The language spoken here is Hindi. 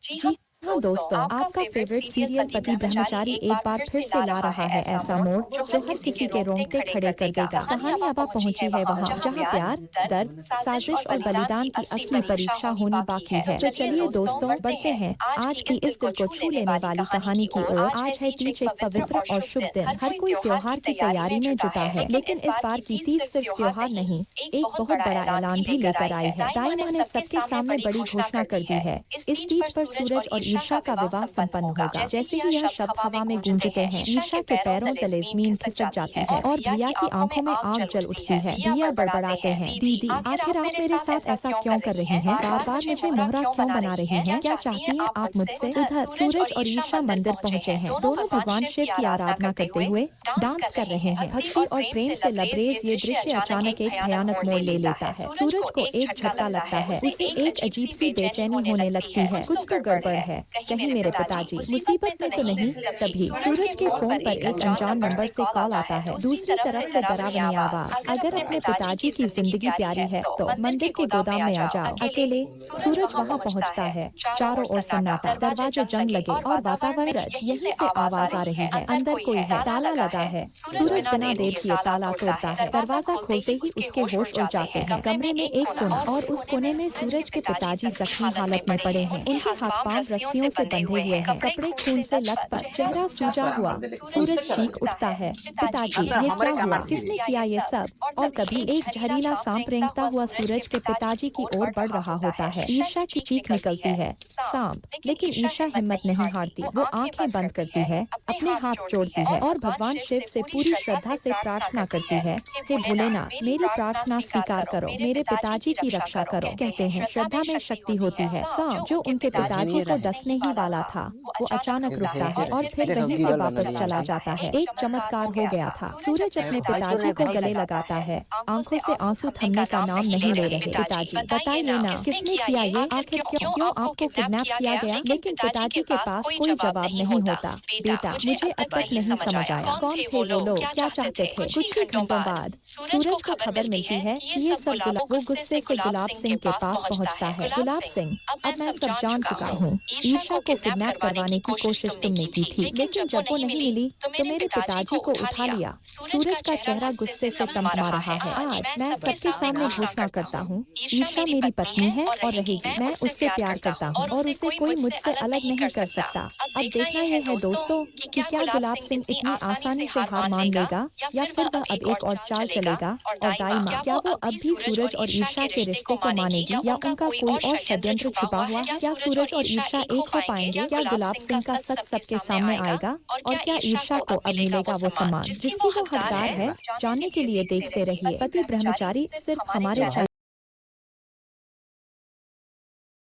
जी जी हाँ हाँ दोस्तों, दोस्तों, आपका आपका फेवरेट फेवरेट सीरियल सीरियल पति पति ब्रह्मचारी ब्रह्मचारी एक एक बार बार फिर फिर से से ला ला रहा रहा है है ऐसा ऐसा मोड़ मोड़ जो जो हर हर किसी किसी के के रोंगटे रोंगटे खड़े खड़े कर कर देगा। देगा। कहानी अब आप पहुंची है वहाँ जहाँ प्यार, दर्द, साजिश और बलिदान की असली परीक्षा होनी बाकी है। तो चलिए दोस्तों, बढ़ते हैं आज की इस दिल को छू लेने वाली कहानी की ओर। आज है तीज, एक पवित्र और शुभ दिन। हर कोई त्योहार की तैयारी में जुटा है, लेकिन इस बार की तीज सिर्फ त्योहार नहीं, एक बहुत बड़ा ऐलान भी लेकर आई है। दाई माँ ने सबके सामने बड़ी घोषणा कर दी है। इस तीज पर सूरज और ईर्षा का विवाह संपन्न होगा। जैसे ही यह शब्द हवा में गूंजते हैं, ईर्षा के पैरों तले जमीन खिसक जाती है और भैया की आंखों में आग जल उठती है। भैया बड़बड़ाते हैं, दीदी आखिर आप मेरे साथ ऐसा क्यों कर रही हैं? बार बार मुझे मोहरा क्यों बना रही हैं? क्या चाहती हैं आप मुझसे? उधर सूरज और ईर्षा मंदिर पहुंचे हैं। दोनों भगवान शिव की आराधना करते हुए डांस कर रहे हैं। भक्ति और प्रेम से लबरेज ये दृश्य अचानक एक भयानक मोड़ ले लेता है। सूरज को एक झटका लगता है, उसे एक अजीब सी बेचैनी होने लगती है। कुछ तो गड़बड़ है, कहीं मेरे पिताजी मुसीबत में तो नहीं? तभी सूरज के फोन पर एक अनजान नंबर से कॉल आता है। दूसरी तरफ से डरावनी आवाज, अगर अपने पिताजी की जिंदगी प्यारी है तो मंदिर के गोदाम में आ जाओ अकेले। सूरज वहां पहुंचता है, चारों ओर सन्नाटा, दरवाजे जंग लगे और वातावरण यहीं से आवाज आ रही है, अंदर कोई है, ताला लगा है। सूरज बिना देर किए ताला तोड़ता है। दरवाजा खोलते ही उसके होश उड़ जाते हैं। कमरे में एक कोना और उस कोने में सूरज के पिताजी जख्मी हालत में पड़े हैं। उनके हाथ पांव रस्सियों से बंधे हुए हैं, कपड़े खून से लथपथ, चेहरा सूजा हुआ। सूरज चीख उठता है, पिताजी ये क्या हुआ? किसने किया ये सब? और तभी एक जहरीला सांप रेंगता हुआ सूरज के पिताजी की ओर बढ़ रहा होता है। ईर्षा की चीख निकलती है, सांप। लेकिन ईर्षा हिम्मत नहीं हारती। वो आंखें बंद करती है, अपने हाथ जोड़ती है और भगवान शिव से पूरी श्रद्धा से प्रार्थना करती है, हे भोलेनाथ मेरी प्रार्थना स्वीकार करो, मेरे पिताजी की रक्षा करो। कहते हैं श्रद्धा में शक्ति होती है। सांप जो उनके पिताजी को डसने ही वाला था, वो अचानक रुकता है और फिर वहीं से वापस चला जाता है। एक चमत्कार हो गया था। सूरज अपने पिताजी को गले लगाता है, आंखों से आंसू थमने का नाम नहीं ले रहे। पिताजी बताइए ना, किसने किया ये? आखिर क्यों आपको किडनैप किया गया? लेकिन पिताजी के पास कोई जवाब नहीं होता। बेटा मुझे अब तक नहीं समझ आया, कौन थे वो लोग, क्या चाहते थे? कुछ ही घंटों बाद सूरज को खबर मिलती है कि ये सब वो गुस्से से गुलाब सिंह के पास पहुंचता है। गुलाब सिंह, अब मैं सब जान चुका हूँ। ईशा को किडनैप करवाने की कोशिश तुमने की थी, लेकिन जब वो नहीं मिली तो मेरे पिताजी को उठा लिया। सूरज का चेहरा गुस्से से तमतमा रहा है। आज मैं सबके सामने घोषणा करता हूँ, ईशा मेरी पत्नी है और रहेगी। मैं उससे प्यार करता हूँ और उसे कोई मुझसे अलग नहीं कर सकता। अब देखना ये है दोस्तों कि क्या गुलाब सिंह इतनी आसानी से हार मान लेगा या फिर वह अब एक और चाल चलेगा। और दाई माँ, क्या वो अब भी सूरज और ईर्षा के रिश्ते को मानेगी या उनका कोई और षड्यंत्र छुपा हुआ है? क्या सूरज और ईर्षा एक हो पाएंगे? क्या गुलाब सिंह का सच सबके सामने आएगा? और क्या ईर्षा को अब मिलेगा वो सम्मान जिसकी वो हकदार है? जानने के लिए देखते रहिए पति ब्रह्मचारी, सिर्फ हमारे